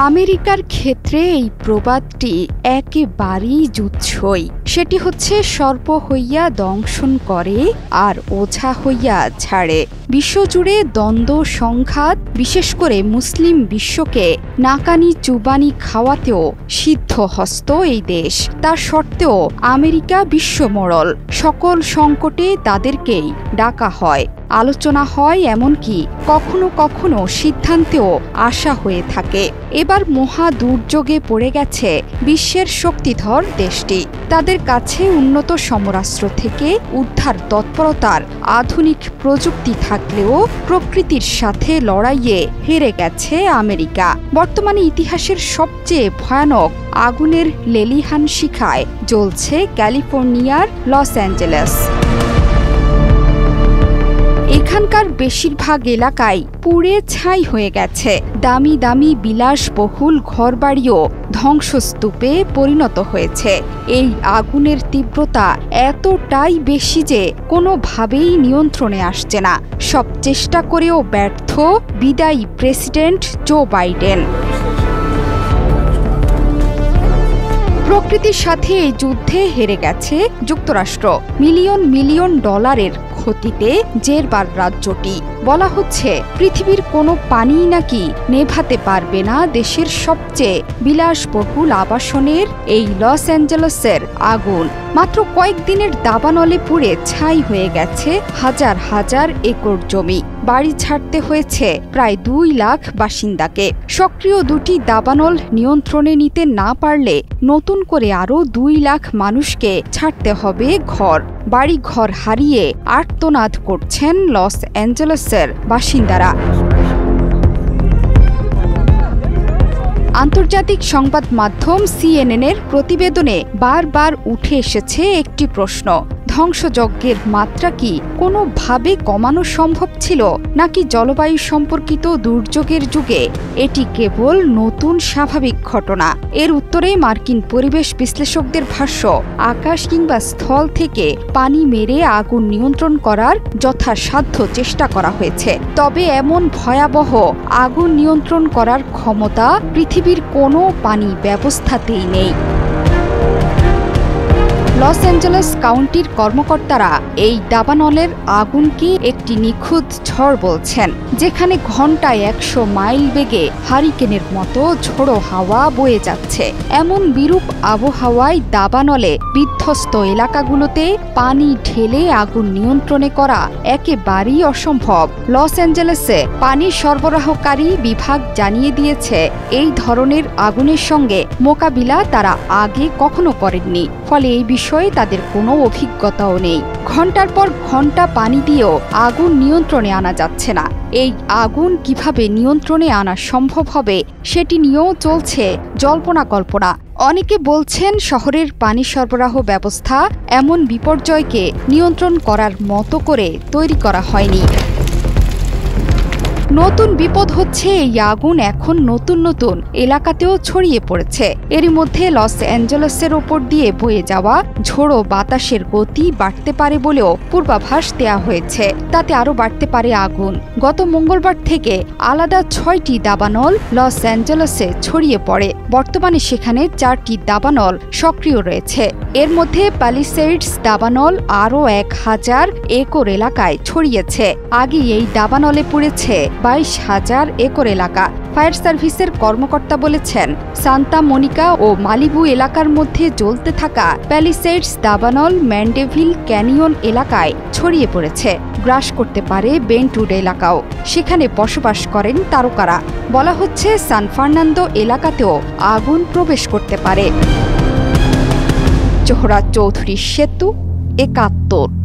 আমেরিকার ক্ষেত্রে এই প্রবাদটি একেবারেই যুচ্ছই। সেটি হচ্ছে সর্প হইয়া দংশন করে আর ওঝা হইয়া ছাড়ে। বিশ্বজুড়ে দ্বন্দ্ব সংঘাত, বিশেষ করে মুসলিম বিশ্বকে নাকানি চুবানি খাওয়াতেও সিদ্ধহস্ত এই দেশ। তার সত্ত্বেও আমেরিকা বিশ্বমোড়ল। সকল সংকটে তাদেরকেই ডাকা হয়, আলোচনা হয়, এমনকি কখনো কখনো সিদ্ধান্তেও আসা হয়ে থাকে। এবার মহা দুর্যোগে পড়ে গেছে বিশ্বের শক্তিধর দেশটি। তাদের কাছে উন্নত সমরাস্ত্র থেকে উদ্ধার তৎপরতার আধুনিক প্রযুক্তি থাকলেও প্রকৃতির সাথে লড়াইয়ে হেরে গেছে আমেরিকা। বর্তমানে ইতিহাসের সবচেয়ে ভয়ানক আগুনের লেলিহান শিখায় জ্বলছে ক্যালিফোর্নিয়ার লস অ্যাঞ্জেলেস। এখানকার বেশিরভাগ এলাকায় পুড়ে ছাই হয়ে গেছে। দামি দামি বিলাসবহুল ঘরবাড়িও ধ্বংসস্তূপে পরিণত হয়েছে। এই আগুনের তীব্রতা এতটাই বেশি যে কোনোভাবেই নিয়ন্ত্রণে আসছে না। সব চেষ্টা করেও ব্যর্থ বিদায়ী প্রেসিডেন্ট জো বাইডেন। প্রকৃতির সাথে এই যুদ্ধে হেরে গেছে যুক্তরাষ্ট্র। মিলিয়ন মিলিয়ন ডলারের ক্ষতিতে জেরবার রাজ্যটি। বলা হচ্ছে পৃথিবীর কোনো পানিই নাকি নেভাতে পারবে না দেশের সবচেয়ে বিলাসবহুল আবাসনের এই লস অ্যাঞ্জেলেসের আগুন। মাত্র কয়েকদিনের দাবানলে পুড়ে ছাই হয়ে গেছে হাজার হাজার একর জমি। বাড়ি ছাড়তে হয়েছে প্রায় 2 লাখ বাসিন্দাকে। সক্রিয় দুটি দাবানল নিয়ন্ত্রণে নিতে না পারলে নতুন করে আরও 2 লাখ মানুষকে ছাড়তে হবে ঘর। বাড়ি ঘর হারিয়ে আর্তনাদ করছেন লস অ্যাঞ্জেলেসের বাসিন্দারা। আন্তর্জাতিক সংবাদ মাধ্যম সিএনএনের প্রতিবেদনে বারবার উঠে এসেছে একটি প্রশ্ন: ধ্বংসযজ্ঞের মাত্রা কি কোনোভাবে কমানো সম্ভব ছিল, নাকি জলবায়ু সম্পর্কিত দুর্যোগের যুগে এটি কেবল নতুন স্বাভাবিক ঘটনা? এর উত্তরে মার্কিন পরিবেশ বিশ্লেষকদের ভাষ্য, আকাশ কিংবা স্থল থেকে পানি মেরে আগুন নিয়ন্ত্রণ করার যথাসাধ্য চেষ্টা করা হয়েছে। তবে এমন ভয়াবহ আগুন নিয়ন্ত্রণ করার ক্ষমতা পৃথিবীর কোনো পানি ব্যবস্থাতেই নেই। লস অ্যাঞ্জেলেস কাউন্টির কর্মকর্তারা এই দাবানলের আগুনকে একটি নিখুঁত ঝড় বলছেন, যেখানে ঘন্টায় 100 মাইল বেগে হারিকেনের মতো ঝোড়ো হাওয়া বয়ে যাচ্ছে। এমন বিরূপ আবহাওয়ায় দাবানলে বিধ্বস্ত এলাকাগুলোতে পানি ঢেলে আগুন নিয়ন্ত্রণে করা একেবারেই অসম্ভব। লস অ্যাঞ্জেলেসে পানি সরবরাহকারী বিভাগ জানিয়ে দিয়েছে, এই ধরনের আগুনের সঙ্গে মোকাবিলা তারা আগে কখনো করেননি। ফলে এই বিষয়ে তাদের কোনো অভিজ্ঞতাও নেই। ঘন্টার পর ঘন্টা পানি দিয়েও আগুন নিয়ন্ত্রণে আনা যাচ্ছে না। এই আগুন কিভাবে নিয়ন্ত্রণে আনা সম্ভব হবে সেটি নিয়েও চলছে জল্পনা কল্পনা। অনেকে বলছেন শহরের পানি সরবরাহ ব্যবস্থা এমন বিপর্যয়কে নিয়ন্ত্রণ করার মতো করে তৈরি করা হয়নি। নতুন বিপদ হচ্ছে এই আগুন এখন নতুন নতুন এলাকাতেও ছড়িয়ে পড়েছে। এরই মধ্যে লস অ্যাঞ্জেলেসের ওপর দিয়ে বয়ে যাওয়া ঝোড়ো বাতাসের গতি বাড়তে পারে বলেও পূর্বাভাস দেয়া হয়েছে। তাতে আরও বাড়তে পারে আগুন। গত মঙ্গলবার থেকে আলাদা 6টি দাবানল লস অ্যাঞ্জেলেসে ছড়িয়ে পড়ে। বর্তমানে সেখানে 4টি দাবানল সক্রিয় রয়েছে। এর মধ্যে প্যালিসেডস দাবানল আরও 1000 একর এলাকায় ছড়িয়েছে। আগে এই দাবানলে পুড়েছে 22,000 একর এলাকা। ফায়ার সার্ভিসের কর্মকর্তা বলেছেন, সান্তা মনিকা ও মালিবু এলাকার মধ্যে জ্বলতে থাকা প্যালিসেডস দাবানল ম্যান্ডেভিল ক্যানিয়ন এলাকায় ছড়িয়ে পড়েছে। গ্রাস করতে পারে বেন্টউড এলাকাও। সেখানে বসবাস করেন তারকারা। বলা হচ্ছে সান ফার্নান্দো এলাকাতেও আগুন প্রবেশ করতে পারে। জোহরা চৌধুরী সেতু, 71।